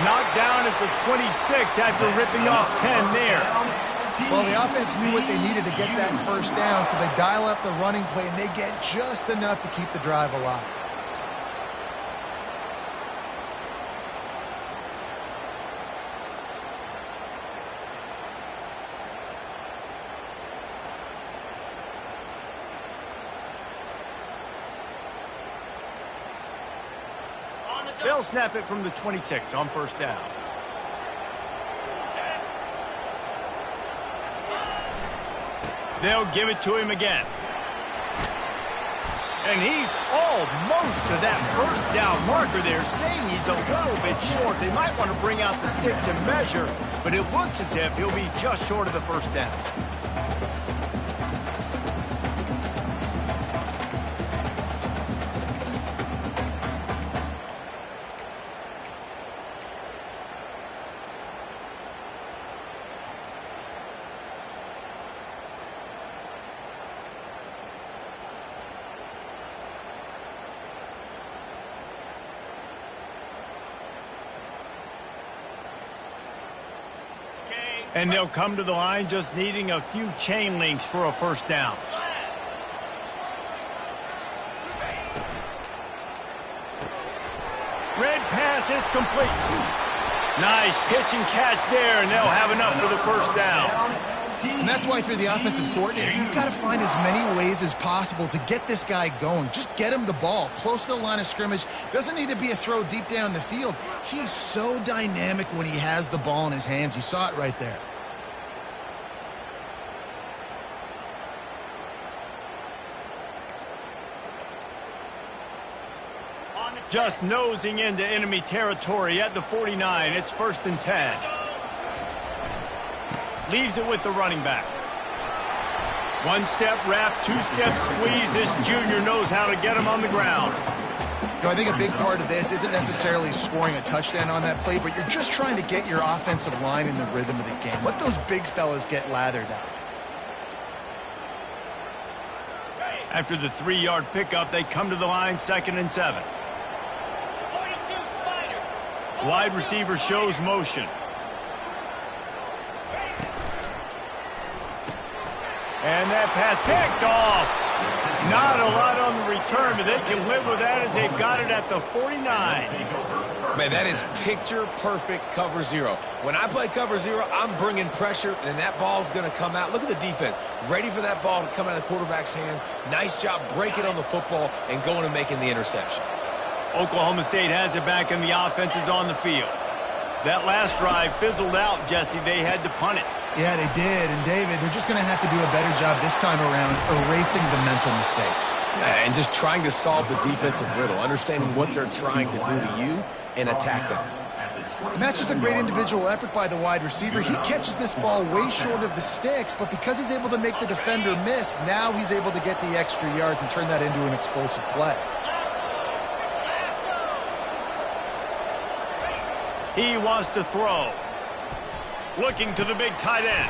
Knocked down at the 26 after ripping off 10 there. Well, the offense knew what they needed to get that first down, so they dial up the running play, and they get just enough to keep the drive alive. They'll snap it from the 26 on first down. They'll give it to him again. And he's almost to that first down marker there, saying he's a little bit short. They might want to bring out the sticks and measure, but it looks as if he'll be just short of the first down. And they'll come to the line just needing a few chain links for a first down. Red pass, it's complete. Nice pitch and catch there, and they'll have enough for the first down. And that's why, through the offensive coordinator, you've got to find as many ways as possible to get this guy going. Just get him the ball close to the line of scrimmage. Doesn't need to be a throw deep down the field. He's so dynamic when he has the ball in his hands. You saw it right there. Just nosing into enemy territory at the 49. It's 1st and 10. Leaves it with the running back. One-step wrap, two-step squeeze. This junior knows how to get him on the ground. You know, I think a big part of this isn't necessarily scoring a touchdown on that play, but you're just trying to get your offensive line in the rhythm of the game. Let those big fellas get lathered up. After the 3-yard pickup, they come to the line, 2nd and 7. Wide receiver shows motion. And that pass picked off. Not a lot on the return, but they can live with that as they've got it at the 49. Man, that is picture-perfect cover zero. When I play cover zero, I'm bringing pressure, and that ball's going to come out. Look at the defense. Ready for that ball to come out of the quarterback's hand. Nice job breaking on the football and going and making the interception. Oklahoma State has it back, and the offense is on the field. That last drive fizzled out, Jesse. They had to punt it. Yeah, they did. And, David, they're just going to have to do a better job this time around erasing the mental mistakes. And just trying to solve the defensive riddle, understanding what they're trying to do to you and attack them. And that's just a great individual effort by the wide receiver. He catches this ball way short of the sticks, but because he's able to make the defender miss, now he's able to get the extra yards and turn that into an explosive play. He wants to throw. Looking to the big tight end.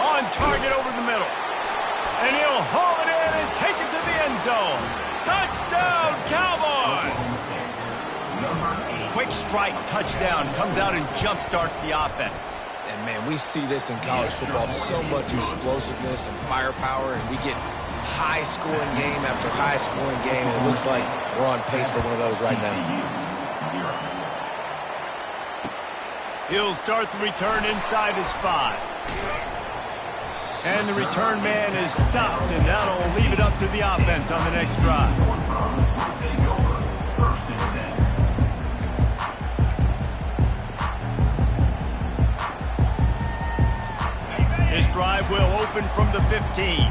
On target over the middle. And he'll haul it in and take it to the end zone. Touchdown, Cowboys! Quick strike touchdown comes out and jumpstarts the offense. And, man, we see this in college football. So much explosiveness and firepower, and we get high-scoring game after high-scoring game, and it looks like we're on pace for one of those right now. He'll start the return inside his 5. And the return man is stopped, and that'll leave it up to the offense on the next drive. This drive will open from the 15.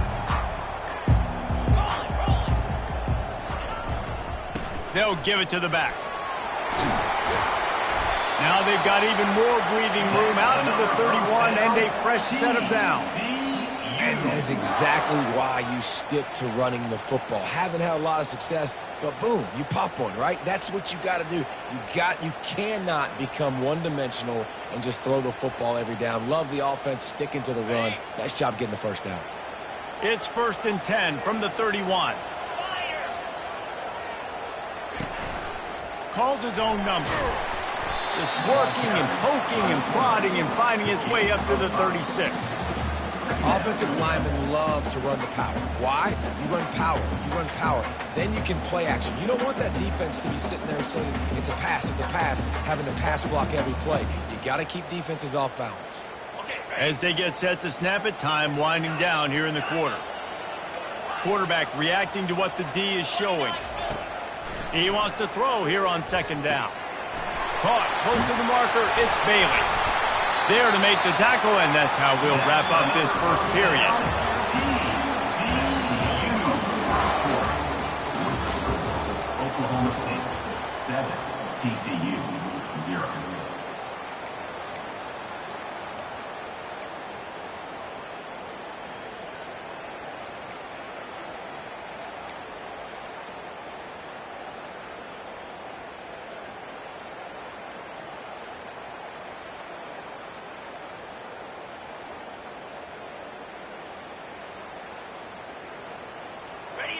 They'll give it to the back. Now they've got even more breathing room out to the 31 and a fresh set of downs. And that is exactly why you stick to running the football. Haven't had a lot of success, but boom, you pop one, right? That's what you got to do. You cannot become one-dimensional and just throw the football every down. Love the offense, sticking to the run. Nice job getting the first down. It's 1st and 10 from the 31. Calls his own number. Just working and poking and prodding and finding his way up to the 36. Offensive linemen love to run the power. Why? You run power. You run power. Then you can play action. You don't want that defense to be sitting there saying, it's a pass, having to pass block every play. You got to keep defenses off balance. As they get set to snap it, time winding down here in the quarter. Quarterback reacting to what the D is showing. He wants to throw here on second down. Caught close to the marker, it's Bailey. There to make the tackle, and that's how we'll wrap up this first period. Oklahoma State 7, TCU 0.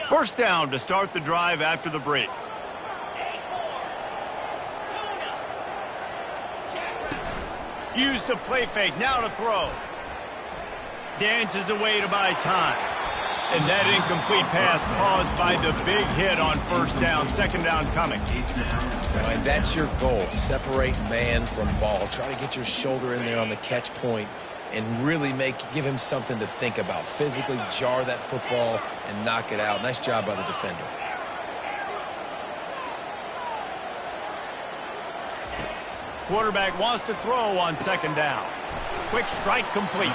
First down to start the drive after the break. Use the play fake, now to throw. Dances away to buy time. And that incomplete pass caused by the big hit on first down. Second down coming. Right, that's your goal. Separate man from ball. Try to get your shoulder in there on the catch point and really give him something to think about. Physically jar that football and knock it out. Nice job by the defender. Quarterback wants to throw on second down. Quick strike complete.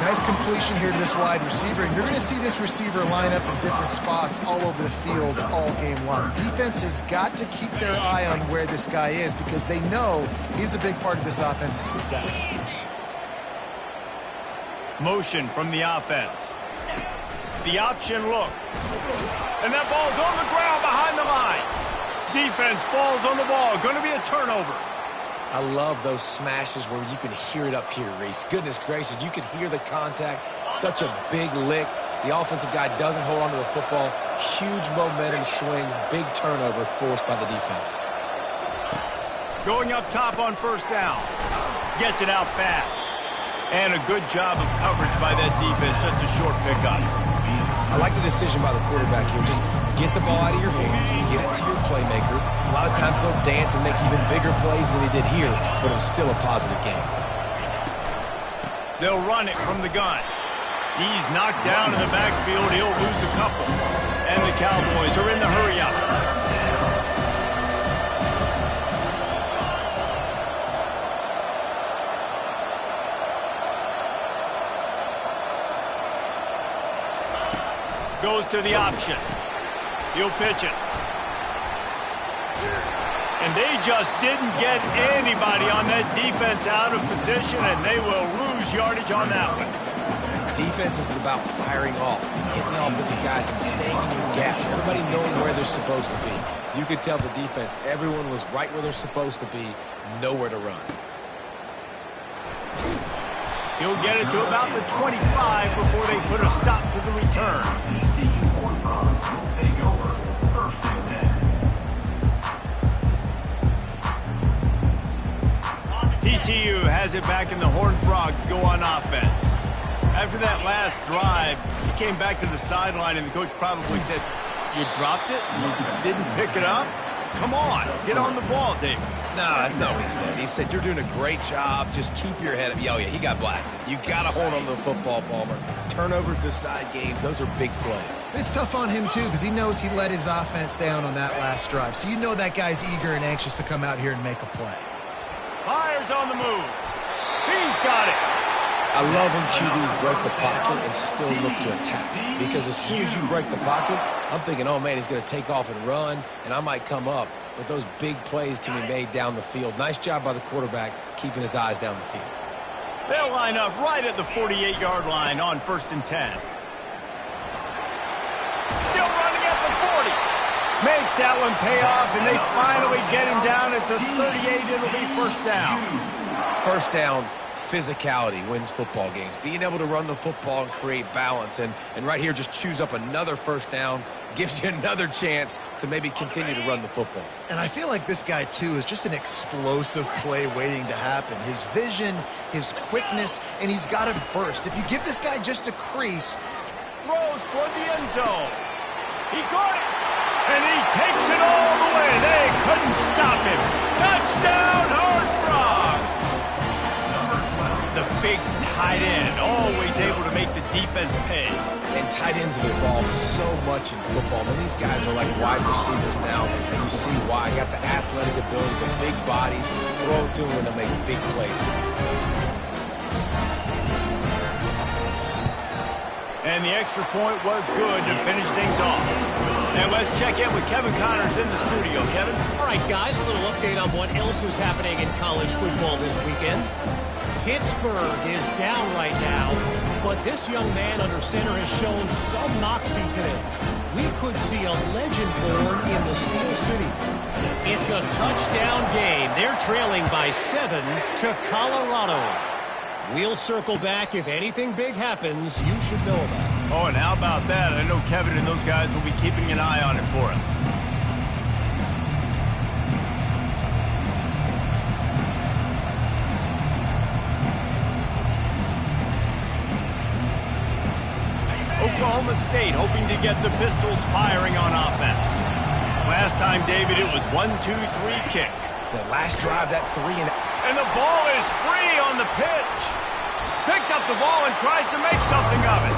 Nice completion here to this wide receiver. And you're going to see this receiver line up in different spots all over the field all game long. Defense has got to keep their eye on where this guy is because they know he's a big part of this offense's success. Motion from the offense. The option look. And that ball's on the ground behind the line. Defense falls on the ball. Going to be a turnover. I love those smashes where you can hear it up here, Reese. Goodness gracious, you can hear the contact. Such a big lick. The offensive guy doesn't hold on to the football. Huge momentum swing. Big turnover forced by the defense. Going up top on first down. Gets it out fast. And a good job of coverage by that defense. Just a short pickup. I like the decision by the quarterback here. Just get the ball out of your hands. Get it to your playmaker. A lot of times he'll dance and make even bigger plays than he did here, but it was still a positive game. They'll run it from the gun. He's knocked down in the backfield. He'll lose a couple. And the Cowboys are in the hurry-up. Goes to the option. He'll pitch it. And they just didn't get anybody on that defense out of position, and they will lose yardage on that one. Defense is about firing off, hitting the offensive guys and staying in your gaps. Everybody knowing where they're supposed to be. You could tell the defense, everyone was right where they're supposed to be, nowhere to run. He'll get it to about the 25 before they put a stop to the return. TCU has it back and the Horned Frogs go on offense. After that last drive, he came back to the sideline and the coach probably said, "You dropped it? You didn't pick it up? Come on, get on the ball, Dave." No, that's not what he said. He said, "You're doing a great job. Just keep your head up." Oh, yeah, he got blasted. You got to hold on to the football, Palmer. Turnovers decide games. Those are big plays. It's tough on him, too, because he knows he let his offense down on that last drive. So you know that guy's eager and anxious to come out here and make a play. Myers on the move. He's got it. I love when QBs break the pocket and still look to attack. Because as soon as you break the pocket, I'm thinking, oh, man, he's going to take off and run, and I might come up. But those big plays can be made down the field. Nice job by the quarterback keeping his eyes down the field. They'll line up right at the 48-yard line on 1st and 10. Still running at the 40. Makes that one pay off, and they finally get him down at the 38. It'll be first down. First down, physicality wins football games. Being able to run the football and create balance. And right here, just choose up another first down, gives you another chance to maybe continue to run the football. And I feel like this guy, too, is just an explosive play waiting to happen. His vision, his quickness, and he's got to burst. If you give this guy just a crease. Throws toward the end zone. He got it. And he takes it all the way. They couldn't stop him. Touchdown, Horned Frog. The big tight end, always able to make the defense pay. And tight ends have evolved so much in football. I mean, these guys are like wide receivers now, and you see why. Got the athletic ability, the big bodies, throw it to them, and they'll make big plays. And the extra point was good to finish things off. And let's check in with Kevin Connors in the studio. Kevin? All right, guys, a little update on what else is happening in college football this weekend. Pittsburgh is down right now, but this young man under center has shown some moxie today. We could see a legend born in the Steel City. It's a touchdown game. They're trailing by 7 to Colorado. We'll circle back. If anything big happens, you should know about it. Oh, and how about that? I know Kevin and those guys will be keeping an eye on it for us. Oklahoma State hoping to get the Pistols firing on offense. Last time, David, it was 1-2-3 kick. The last drive, that 3 And the ball is free on the pitch. Picks up the ball and tries to make something of it.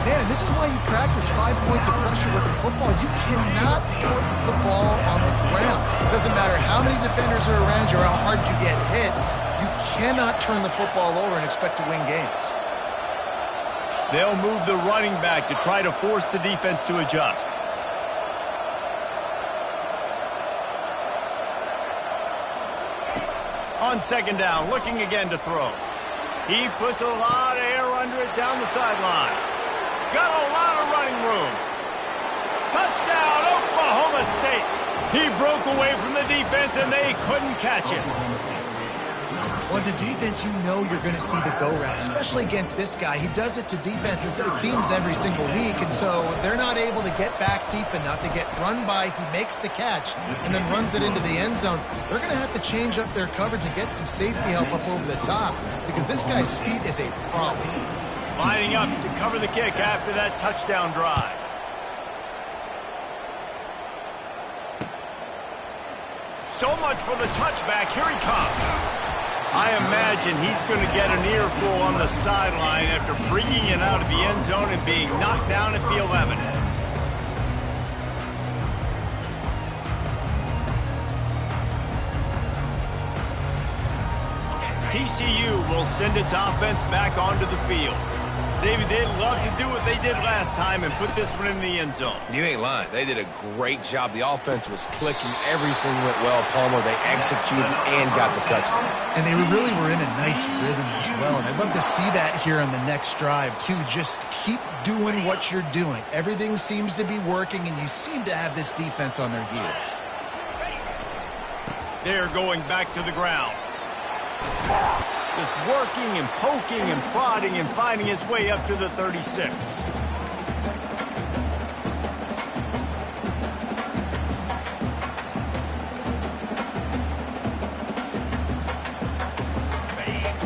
Man, and this is why you practice 5 points of pressure with the football. You cannot put the ball on the ground. It doesn't matter how many defenders are around you or how hard you get hit. You cannot turn the football over and expect to win games. They'll move the running back to try to force the defense to adjust. On second down, looking again to throw. He puts a lot of air under it down the sideline. Got a lot of running room. Touchdown, Oklahoma State. He broke away from the defense, and they couldn't catch him. Well, as a defense, you know you're going to see the go route, especially against this guy. He does it to defenses, it seems, every single week, and so they're not able to get back deep enough. They get run by, he makes the catch, and then runs it into the end zone. They're going to have to change up their coverage and get some safety help up over the top, because this guy's speed is a problem. Lining up to cover the kick after that touchdown drive. So much for the touchback. Here he comes. I imagine he's going to get an earful on the sideline after bringing it out of the end zone and being knocked down at the 11. TCU will send its offense back onto the field. David, they'd love to do what they did last time and put this one in the end zone. You ain't lying. They did a great job. The offense was clicking. Everything went well, Palmer. They executed and got the touchdown. And they really were in a nice rhythm as well. And I'd love to see that here on the next drive, too. Just keep doing what you're doing. Everything seems to be working, and you seem to have this defense on their heels. They're going back to the ground. Just working and poking and prodding and finding his way up to the 36.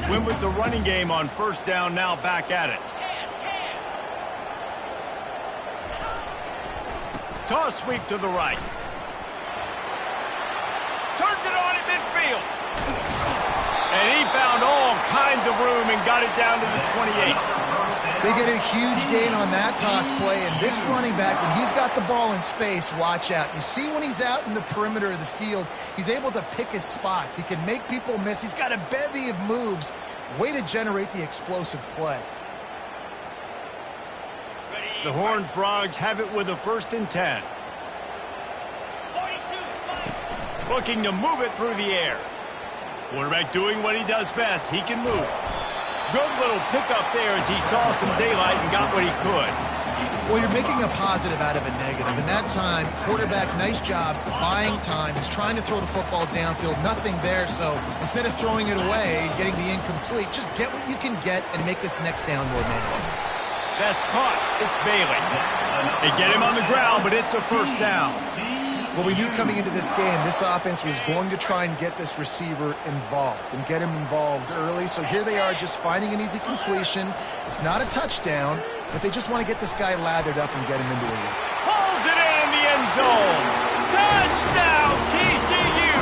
Went with the running game on first down, now back at it. Toss sweep to the right. Turns it on at midfield. And he found all kinds of room and got it down to the 28. They get a huge gain on that toss play, and this running back, when he's got the ball in space, watch out. You see when he's out in the perimeter of the field, he's able to pick his spots. He can make people miss. He's got a bevy of moves. Way to generate the explosive play. The Horned Frogs have it with a 1st and 10. Looking to move it through the air. Quarterback doing what he does best. He can move. Good little pickup there as he saw some daylight and got what he could. Well, you're making a positive out of a negative. And that time, quarterback, nice job buying time. He's trying to throw the football downfield. Nothing there. So instead of throwing it away and getting the incomplete, just get what you can get and make this next down more manageable. That's caught. It's Bailey. They get him on the ground, but it's a first down. Well, we knew coming into this game, this offense was going to try and get this receiver involved and get him involved early. So here they are just finding an easy completion. It's not a touchdown, but they just want to get this guy lathered up and get him into a win. Pulls it in the end zone. Touchdown, TCU.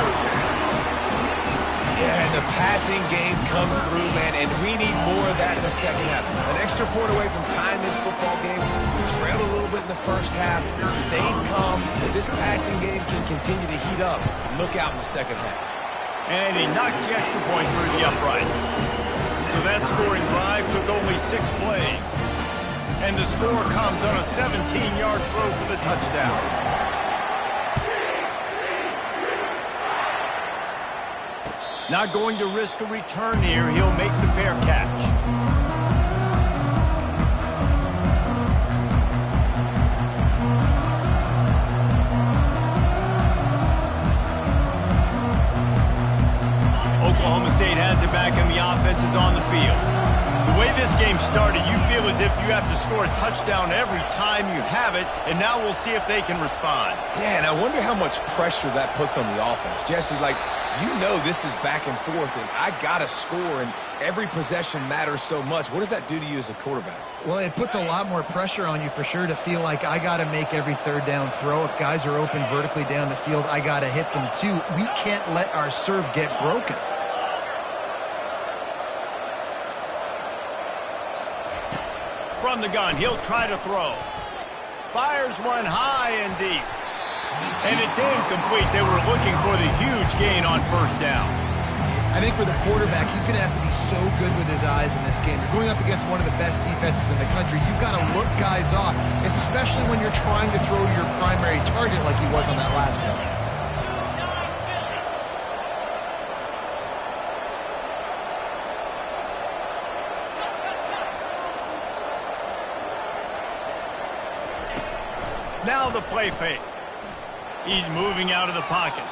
Yeah, and the passing game comes through, man, and we need more of that in the second half. An extra point away from tying this football game. We trailed a little bit in the first half, stayed calm. If this passing game can continue to heat up, look out in the second half. And he knocks the extra point through the uprights. So that scoring drive took only 6 plays. And the score comes on a 17-yard throw for the touchdown. Not going to risk a return here. He'll make the fair catch. Oklahoma State has it back and the offense is on the field. The way this game started, you feel as if you have to score a touchdown every time you have it, and now we'll see if they can respond. Yeah, and I wonder how much pressure that puts on the offense. Jesse, you know this is back and forth, and I got to score, and every possession matters so much. What does that do to you as a quarterback? Well, it puts a lot more pressure on you for sure to feel like I got to make every third down throw. If guys are open vertically down the field, I got to hit them too. We can't let our serve get broken. From the gun, he'll try to throw. Fires one high and deep. And it's incomplete. They were looking for the huge gain on first down. I think for the quarterback, he's going to have to be so good with his eyes in this game. You're going up against one of the best defenses in the country. You've got to look guys off, especially when you're trying to throw your primary target like he was on that last one. Now the play fake. He's moving out of the pocket.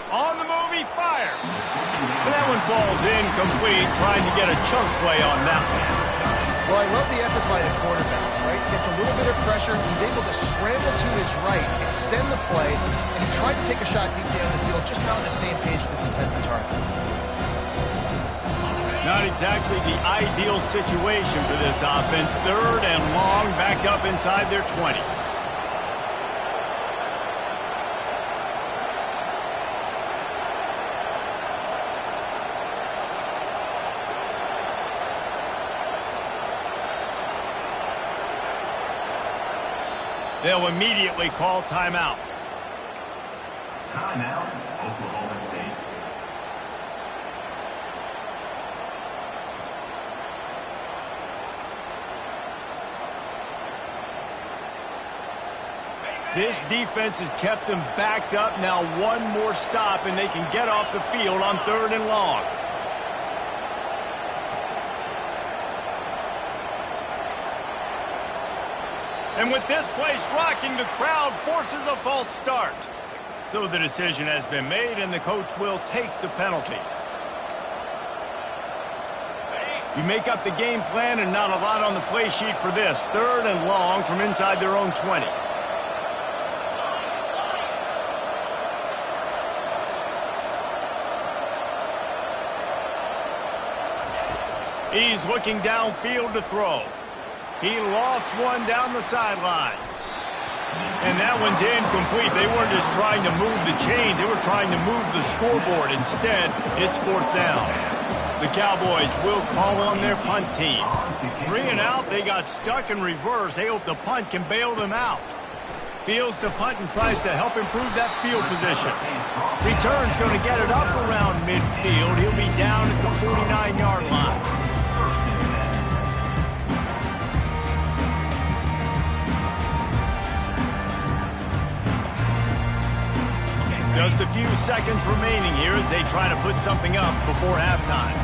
On the move, he fires. And that one falls incomplete, trying to get a chunk play on that one. Well, I love the effort by the quarterback, right? Gets a little bit of pressure. He's able to scramble to his right, extend the play, and he tried to take a shot deep down the field, just not on the same page with his intended target. Not exactly the ideal situation for this offense. Third and long, back up inside their 20. They'll immediately call timeout. Timeout, Oklahoma State. This defense has kept them backed up. Now one more stop, and they can get off the field on third and long. And with this place rocking, the crowd forces a false start. So the decision has been made, and the coach will take the penalty. You make up the game plan, and not a lot on the play sheet for this. Third and long from inside their own 20. He's looking downfield to throw. He lost one down the sideline. And that one's incomplete. They weren't just trying to move the chains. They were trying to move the scoreboard. Instead, it's fourth down. The Cowboys will call on their punt team. 3 and out. They got stuck in reverse. They hope the punt can bail them out. Fields to punt and tries to help improve that field position. Return's going to get it up around midfield. He'll be down at the 49-yard line. Just a few seconds remaining here as they try to put something up before halftime.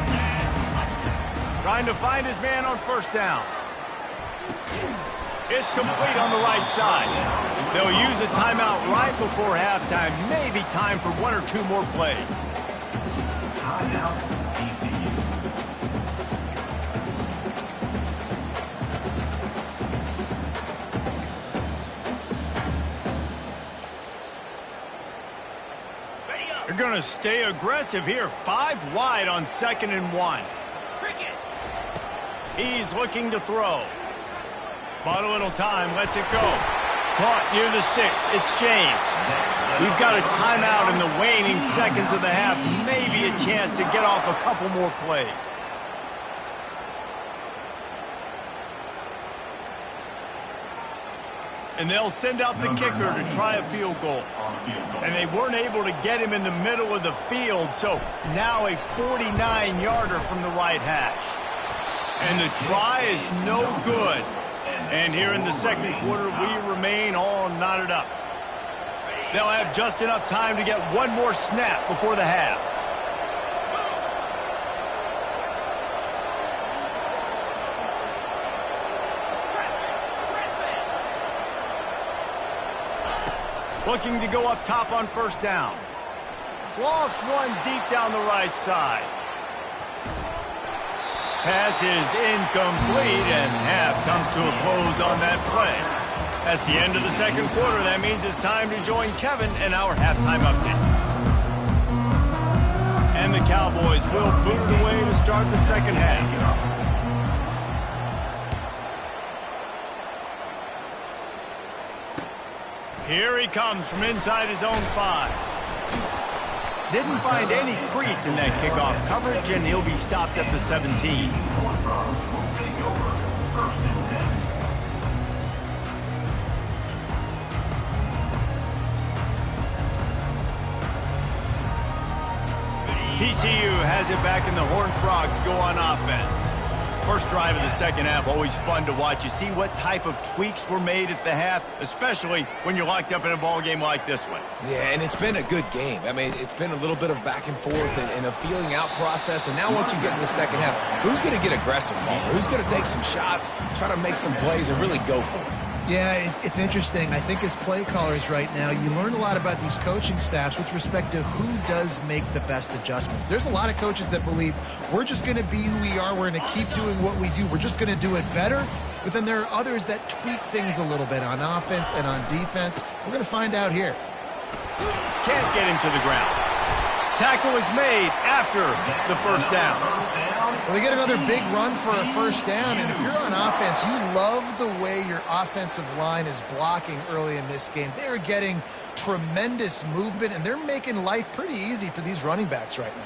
Trying to find his man on first down. It's complete on the right side. They'll use a timeout right before halftime. Maybe time for one or two more plays. Timeout, TCU. They're going to stay aggressive here. 5 wide on 2nd and 1. He's looking to throw. Bought a little time, lets it go. Caught near the sticks. It's James. We've got a timeout in the waning seconds of the half. Maybe a chance to get off a couple more plays. And they'll send out the kicker to try a field goal. And they weren't able to get him in the middle of the field, so now a 49-yarder from the right hash. And the try is no good. And here in the second quarter, we remain all knotted up. They'll have just enough time to get one more snap before the half. Looking to go up top on 1st down. Lost one deep down the right side. Pass is incomplete, and half comes to a close on that play. That's the end of the second quarter. That means it's time to join Kevin in our halftime update. And the Cowboys will boot it away to start the second half. Here he comes from inside his own 5. Didn't find any crease in that kickoff coverage, and he'll be stopped at the 17. TCU has it back, and the Horned Frogs go on offense. First drive of the second half, always fun to watch. You see what type of tweaks were made at the half, especially when you're locked up in a ball game like this one. Yeah, and it's been a good game. I mean, it's been a little bit of back and forth and a feeling out process. And now once you get in the second half, who's going to get aggressive, Palmer? Who's going to take some shots, try to make some plays, and really go for it? Yeah, it's interesting. I think as play callers right now, you learn a lot about these coaching staffs with respect to who does make the best adjustments. There's a lot of coaches that believe we're just going to be who we are. We're going to keep doing what we do. We're just going to do it better. But then there are others that tweak things a little bit on offense and on defense. We're going to find out here. Can't get him to the ground. Tackle is made after the 1st down. Well, they get another big run for a 1st down, and if you're on offense, you love the way your offensive line is blocking early in this game. They're getting tremendous movement, and they're making life pretty easy for these running backs right now.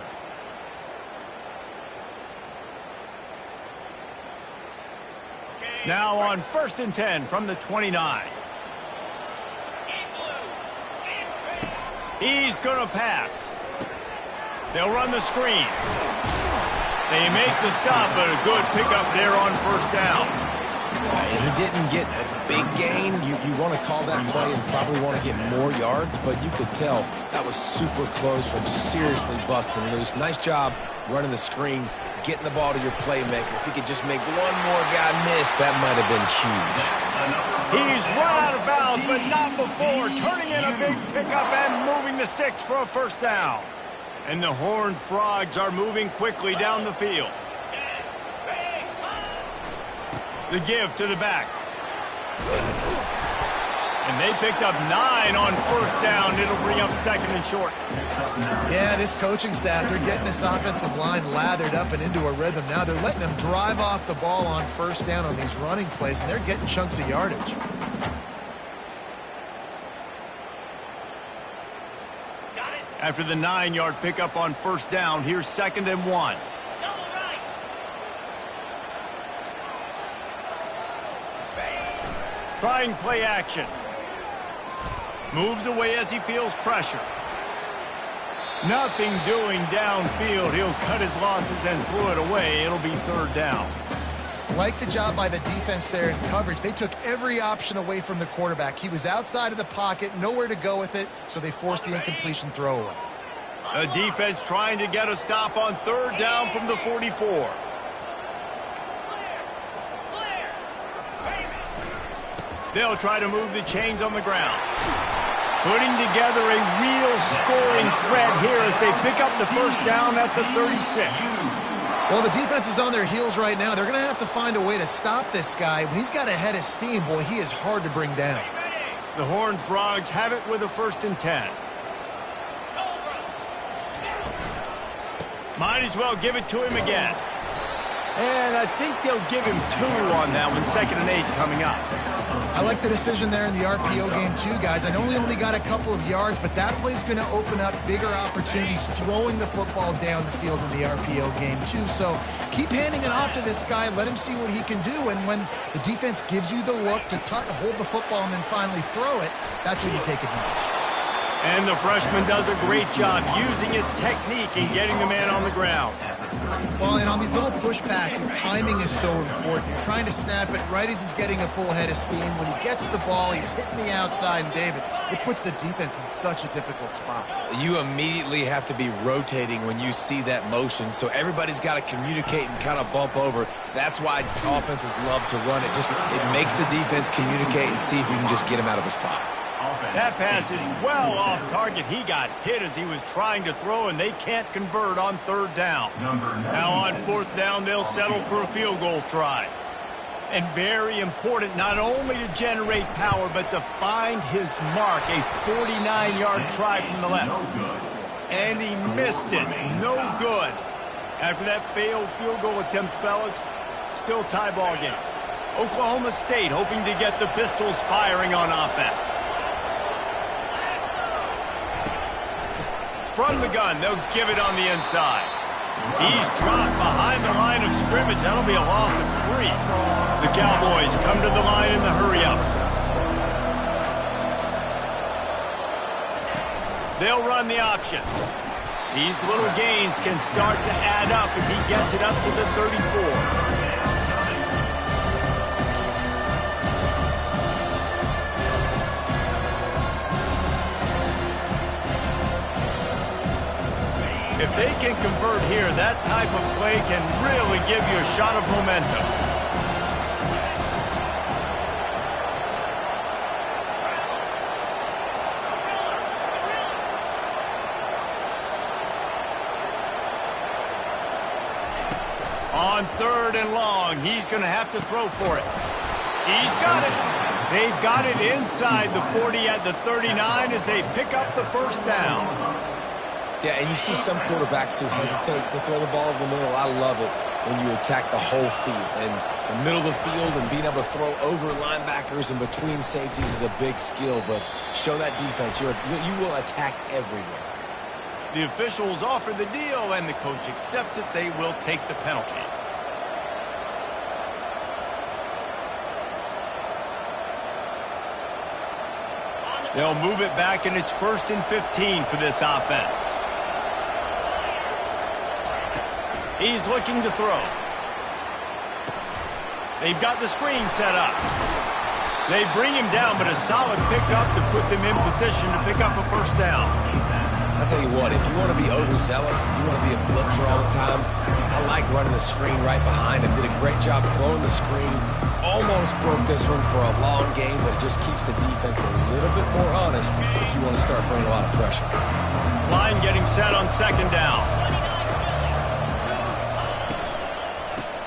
Now on 1st and 10 from the 29. He's going to pass. They'll run the screen. They make the stop, but a good pickup there on 1st down. He didn't get a big gain. You want to call that play and probably want to get more yards, but you could tell that was super close from seriously busting loose. Nice job running the screen, getting the ball to your playmaker. If he could just make one more guy miss, that might have been huge. He's run out of bounds, but not before. Turning in a big pickup and moving the sticks for a 1st down. And the Horned Frogs are moving quickly down the field. The give to the back. And they picked up 9 on 1st down. It'll bring up 2nd and short. Yeah, this coaching staff, they're getting this offensive line lathered up and into a rhythm. Now they're letting them drive off the ball on 1st down on these running plays, and they're getting chunks of yardage. After the 9-yard pickup on 1st down, here's 2nd and 1. Trying play action. Moves away as he feels pressure. Nothing doing downfield. He'll cut his losses and throw it away. It'll be 3rd down. Like the job by the defense there in coverage. They took every option away from the quarterback. He was outside of the pocket, nowhere to go with it, so they forced the incompletion throwaway. A defense trying to get a stop on 3rd down from the 44. They'll try to move the chains on the ground. Putting together a real scoring threat here as they pick up the first down at the 36. Well, the defense is on their heels right now. They're going to have to find a way to stop this guy. When he's got a head of steam, boy, he is hard to bring down. The Horned Frogs have it with a 1st and 10. Might as well give it to him again. And I think they'll give him 2 on that one, 2nd and 8 coming up. I like the decision there in the RPO game too, guys. I know he only got a couple of yards, but that play's going to open up bigger opportunities throwing the football down the field in the RPO game too. So keep handing it off to this guy. Let him see what he can do. And when the defense gives you the look to hold the football and then finally throw it, that's when you take advantage. And the freshman does a great job using his technique and getting the man on the ground. Well, and on these little push passes, timing is so important. You're trying to snap it right as he's getting a full head of steam. When he gets the ball, he's hitting the outside, and David, it puts the defense in such a difficult spot. You immediately have to be rotating when you see that motion, so everybody's got to communicate and kind of bump over. That's why offenses love to run it. It makes the defense communicate and see if you can just get him out of a spot. That pass is well off target. He got hit as he was trying to throw, and they can't convert on 3rd down. Now on 4th down, they'll settle for a field goal try. And very important not only to generate power, but to find his mark, a 49-yard try from the left. And he missed it. No good. After that failed field goal attempt, fellas, still tie ball game. Oklahoma State hoping to get the Pistols firing on offense. From the gun, they'll give it on the inside. He's dropped behind the line of scrimmage. That'll be a loss of 3. The Cowboys come to the line in the hurry-up. They'll run the option. These little gains can start to add up as he gets it up to the 34. If they can convert here, that type of play can really give you a shot of momentum. On 3rd and long, he's going to have to throw for it. He's got it. They've got it inside the 40 at the 39 as they pick up the 1st down. Yeah, and you see some quarterbacks who hesitate to throw the ball over the middle. I love it when you attack the whole field. And the middle of the field and being able to throw over linebackers and between safeties is a big skill. But show that defense. You will attack everywhere. The officials offer the deal, and the coach accepts it. They will take the penalty. They'll move it back, and it's 1st and 15 for this offense. He's looking to throw. They've got the screen set up. They bring him down, but a solid pickup to put them in position to pick up a 1st down. I'll tell you what, if you want to be overzealous, you want to be a blitzer all the time, I like running the screen right behind him. Did a great job throwing the screen. Almost broke this one for a long game, but it just keeps the defense a little bit more honest if you want to start bringing a lot of pressure. Line getting set on 2nd down.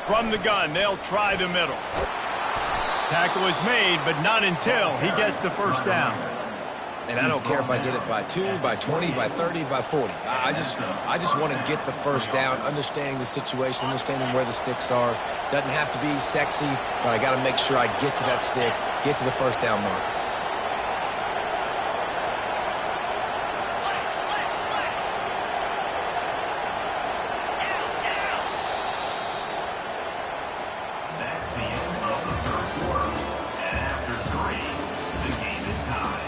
From the gun, they'll try the middle. Tackle is made, but not until he gets the 1st down. And I don't care if I get it by 2, by 20, by 30, by 40. I just want to get the 1st down, understanding the situation, understanding where the sticks are. Doesn't have to be sexy, but I got to make sure I get to that stick, get to the 1st down mark. That's the end of the 1st quarter. And after 3, the game is tied.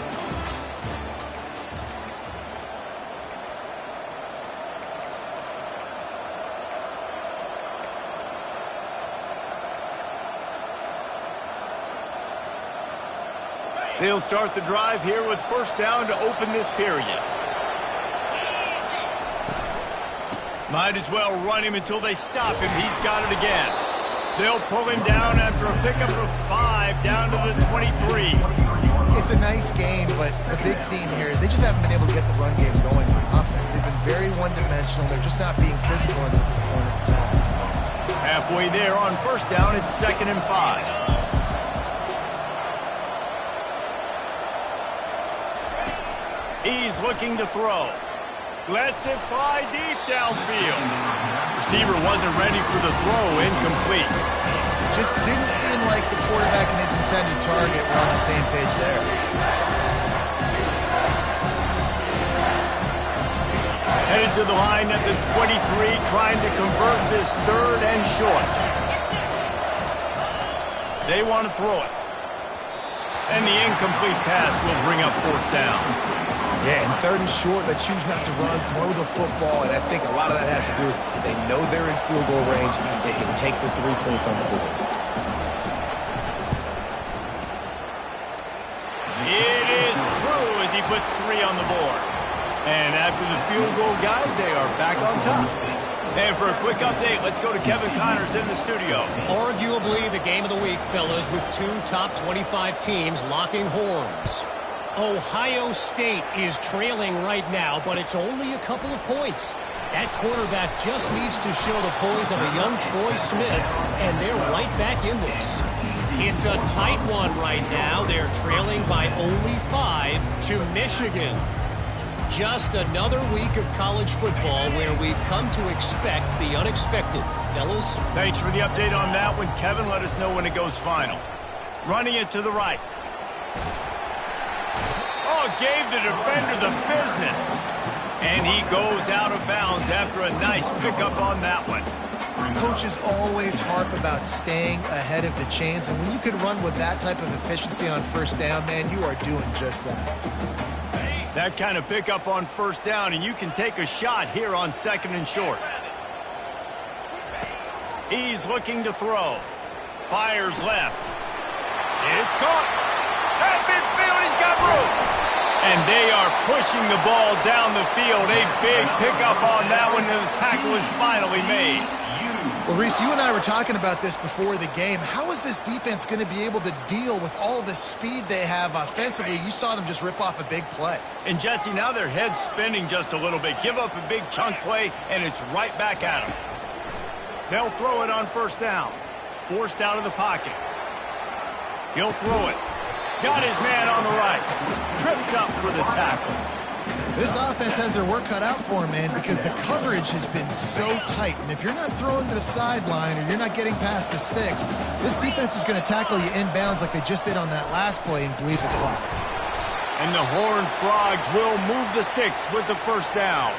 They'll start the drive here with 1st down to open this period. Might as well run him until they stop him. He's got it again. They'll pull him down after a pickup of 5 down to the 23. It's a nice game, but the big theme here is they just haven't been able to get the run game going on offense. They've been very one-dimensional. They're just not being physical enough at the point of attack. Halfway there on first down, it's 2nd and 5. He's looking to throw. Lets it fly deep downfield. Receiver wasn't ready for the throw, incomplete. Just didn't seem like the quarterback and his intended target were on the same page there. Headed to the line at the 23, trying to convert this 3rd and short. They want to throw it. And the incomplete pass will bring up 4th down. Yeah, and 3rd and short, they choose not to run, throw the football, and I think a lot of that has to do with they know they're in field goal range. They can take the 3 points on the board. It is true as he puts 3 on the board. And after the field goal, guys, they are back on top. And for a quick update, let's go to Kevin Connors in the studio. Arguably the game of the week, fellas, with 2 top 25 teams locking horns. Ohio State is trailing right now, but it's only a couple of points. That quarterback just needs to show the poise of a young Troy Smith, and they're right back in this. It's a tight one right now. They're trailing by only 5 to Michigan. Just another week of college football where we've come to expect the unexpected. Fellas? Thanks for the update on that one, Kevin. Let us know when it goes final. Running it to the right. Oh, gave the defender the business. And he goes out of bounds after a nice pickup on that one. Coaches always harp about staying ahead of the chains, and when you can run with that type of efficiency on first down, man, you are doing just that. That kind of pickup on first down, and you can take a shot here on 2nd and short. He's looking to throw. Fires left. It's caught. At midfield, he's got room. And they are pushing the ball down the field. A big pickup on that one, and the tackle is finally made. Well, Reese, you and I were talking about this before the game. How is this defense going to be able to deal with all the speed they have offensively? You saw them just rip off a big play. And, Jesse, now their head's spinning just a little bit. Give up a big chunk play, and it's right back at them. They'll throw it on first down. Forced out of the pocket. He'll throw it. Got his man on the right. Tripped up for the tackle. This offense has their work cut out for them, man, because the coverage has been so tight. And if you're not throwing to the sideline or you're not getting past the sticks, this defense is going to tackle you inbounds like they just did on that last play and bleed the clock. And the Horned Frogs will move the sticks with the first down.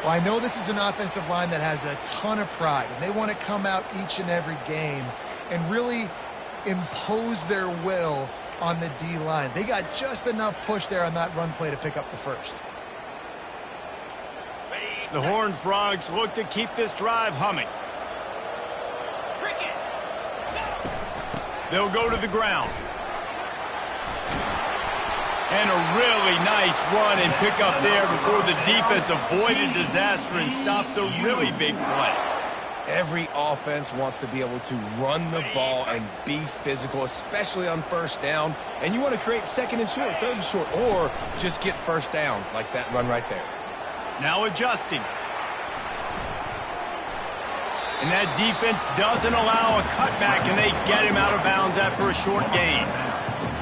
Well, I know this is an offensive line that has a ton of pride, and they want to come out each and every game and really impose their will on the D-line. They got just enough push there on that run play to pick up the first. The Horned Frogs look to keep this drive humming. They'll go to the ground. And a really nice run and pick up there before the defense avoided disaster and stopped the really big play. Every offense wants to be able to run the ball and be physical, especially on first down. And you want to create 2nd and short, 3rd and short, or just get first downs like that run right there. Now adjusting. And that defense doesn't allow a cutback, and they get him out of bounds after a short gain.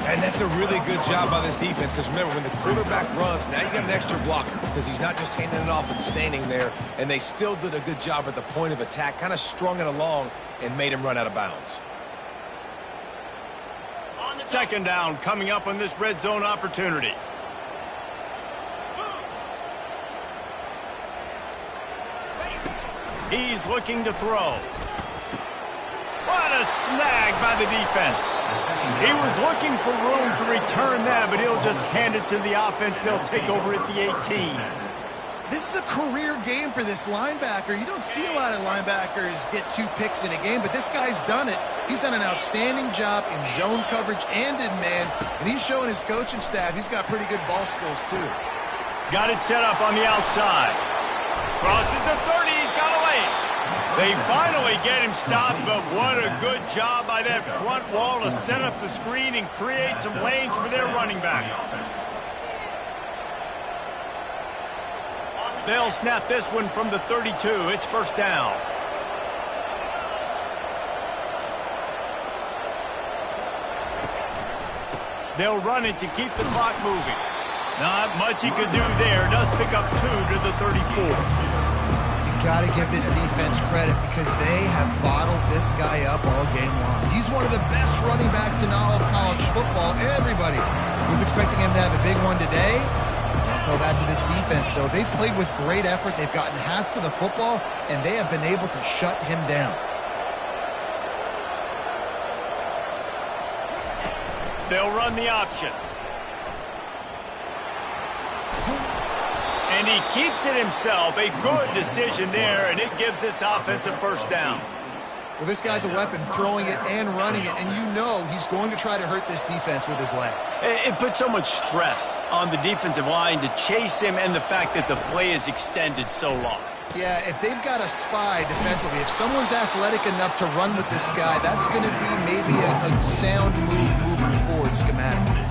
And that's a really good job by this defense, because remember, when the quarterback runs, now you got an extra blocker, because he's not just handing it off and standing there, and they still did a good job at the point of attack, kind of strung it along and made him run out of bounds. 2nd down coming up on this red zone opportunity. He's looking to throw. What a snag by the defense. He was looking for room to return that, but he'll just hand it to the offense. They'll take over at the 18. This is a career game for this linebacker. You don't see a lot of linebackers get 2 picks in a game, but this guy's done it. He's done an outstanding job in zone coverage and in man, and he's showing his coaching staff he's got pretty good ball skills too. Got it set up on the outside. Crosses the 30, he's got a lane. They finally get him stopped, but what a good job by that front wall to set up the screen and create some lanes for their running back. They'll snap this one from the 32. It's first down. They'll run it to keep the clock moving. Not much he could do there. Does pick up 2 to the 34. You got to give this defense credit because they have bottled this guy up all game long. He's one of the best running backs in all of college football. Everybody was expecting him to have a big one today. Don't tell that to this defense, though. They've played with great effort. They've gotten hats to the football, and they have been able to shut him down. They'll run the option. And he keeps it himself. A good decision there, and it gives this offense a first down. Well, this guy's a weapon, throwing it and running it, and you know he's going to try to hurt this defense with his legs. It puts so much stress on the defensive line to chase him and the fact that the play is extended so long. Yeah, if they've got a spy defensively, if someone's athletic enough to run with this guy, that's going to be maybe a sound move moving forward schematically.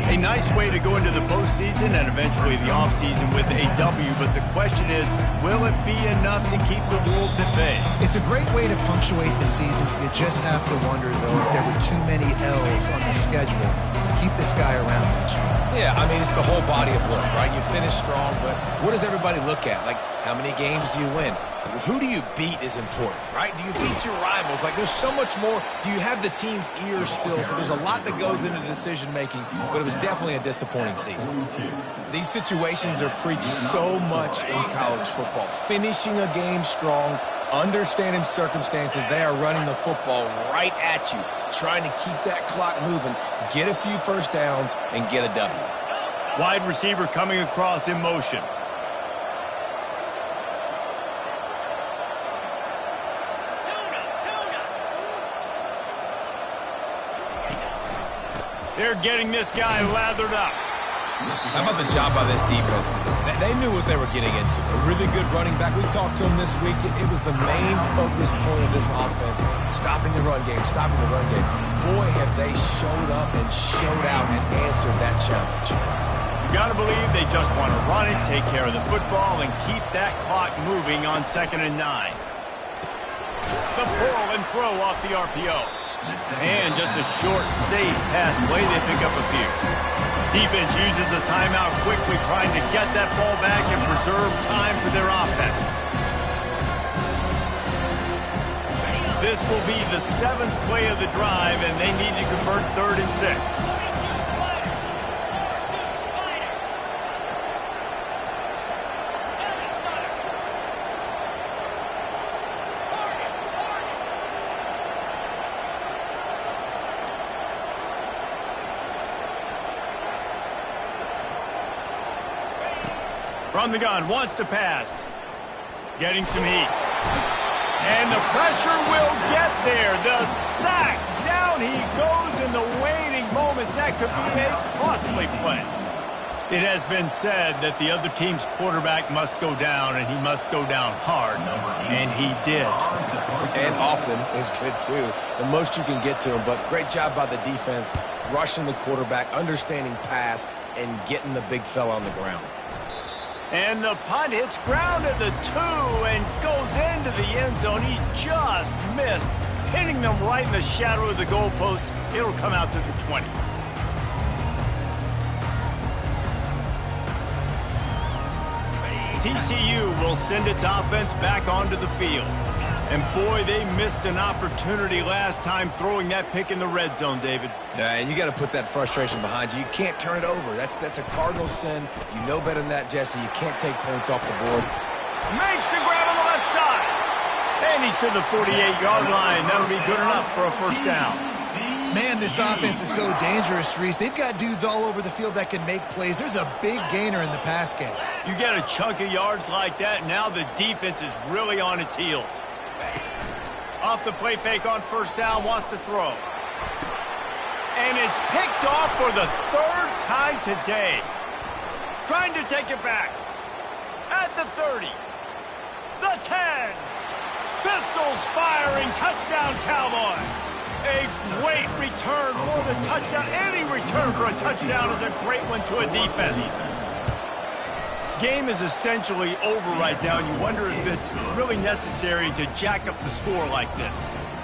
A nice way to go into the postseason and eventually the offseason with a W, but the question is, will it be enough to keep the Wolves at bay? It's a great way to punctuate the season. You just have to wonder, though, if there were too many L's on the schedule to keep this guy around much. Yeah, I mean, it's the whole body of work, right? You finish strong, but what does everybody look at? Like, how many games do you win? Who do you beat is important, right? Do you beat your rivals? Like, there's so much more. Do you have the team's ears still? So there's a lot that goes into decision-making, but it was definitely a disappointing season. These situations are preached so much in college football. Finishing a game strong, understanding circumstances. They are running the football right at you, trying to keep that clock moving, get a few first downs, and get a W. Wide receiver coming across in motion. They're getting this guy lathered up. How about the job by this defense today? They knew what they were getting into. A really good running back. We talked to him this week. It was the main focus point of this offense, stopping the run game, stopping the run game. Boy, have they showed up and showed out and answered that challenge. You got to believe they just want to run it, take care of the football, and keep that clock moving on 2nd and 9. The pull and throw off the RPO. And just a short, safe pass play, they pick up a few. Defense uses a timeout quickly, trying to get that ball back and preserve time for their offense. This will be the 7th play of the drive, and they need to convert 3rd and 6. From the gun, wants to pass. Getting some heat. And the pressure will get there. The sack. Down he goes in the waiting moments. That could be a costly play. It has been said that the other team's quarterback must go down, and he must go down hard. And he did. And often is good, too. The most you can get to him. But great job by the defense, rushing the quarterback, understanding pass, and getting the big fella on the ground. And the punt hits ground at the 2 and goes into the end zone. He just missed, hitting them right in the shadow of the goalpost. It'll come out to the 20. TCU will send its offense back onto the field. And boy, they missed an opportunity last time throwing that pick in the red zone, David. Yeah, and you got to put that frustration behind you. You can't turn it over. That's a cardinal sin. You know better than that, Jesse. You can't take points off the board. Makes the grab on the left side. And he's to the 48-yard line. That'll be good enough for a first down. Man, this offense is so dangerous, Reese. They've got dudes all over the field that can make plays. There's a big gainer in the pass game. You get a chunk of yards like that, now the defense is really on its heels. Off the play fake on first down, wants to throw. And it's picked off for the 3rd time today. Trying to take it back. At the 30. The 10. Pistols firing. Touchdown, Cowboys. A great return for the touchdown. Any return for a touchdown is a great one to a defense. Game is essentially over right now, and you wonder if it's really necessary to jack up the score like this.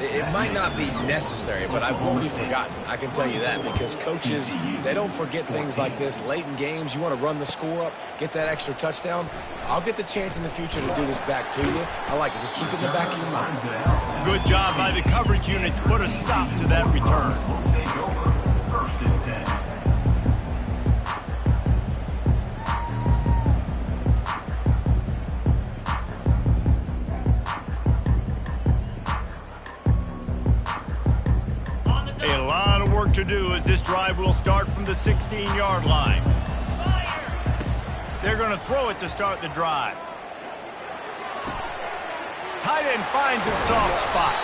It might not be necessary, but I won't be forgotten. I can tell you that, because coaches, they don't forget things like this. Late in games, you want to run the score up, get that extra touchdown. I'll get the chance in the future to do this back to you. I like it. Just keep it in the back of your mind. Good job by the coverage unit to put a stop to that return. Will take over 1st and 10. A lot of work to do as this drive will start from the 16-yard line. They're going to throw it to start the drive. Tight end finds a soft spot.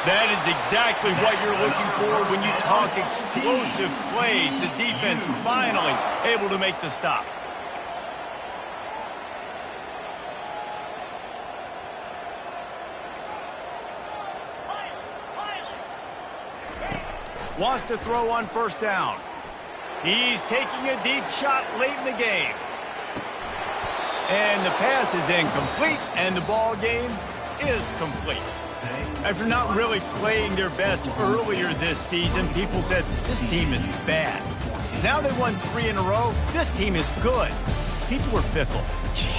That is exactly what you're looking for when you talk explosive plays. The defense finally able to make the stop. Wants to throw on 1st down. He's taking a deep shot late in the game. And the pass is incomplete, and the ball game is complete. After not really playing their best earlier this season, people said this team is bad. Now they won 3 in a row. This team is good. People were fickle.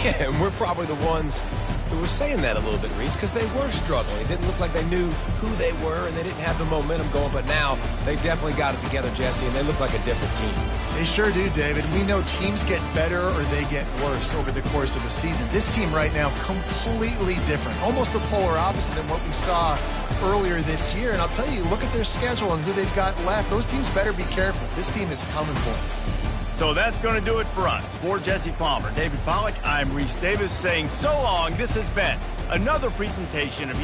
Yeah, and we're probably the ones who were saying that a little bit, Reese, because they were struggling. It didn't look like they knew who they were, and they didn't have the momentum going. But now they definitely got it together, Jesse, and they look like a different team. They sure do, David. We know teams get better or they get worse over the course of a season. This team right now, completely different. Almost the polar opposite than what we saw earlier this year. And I'll tell you, look at their schedule and who they've got left. Those teams better be careful. This team is coming for them. So that's going to do it for us. For Jesse Palmer, David Pollack, I'm Reese Davis saying so long. This has been another presentation of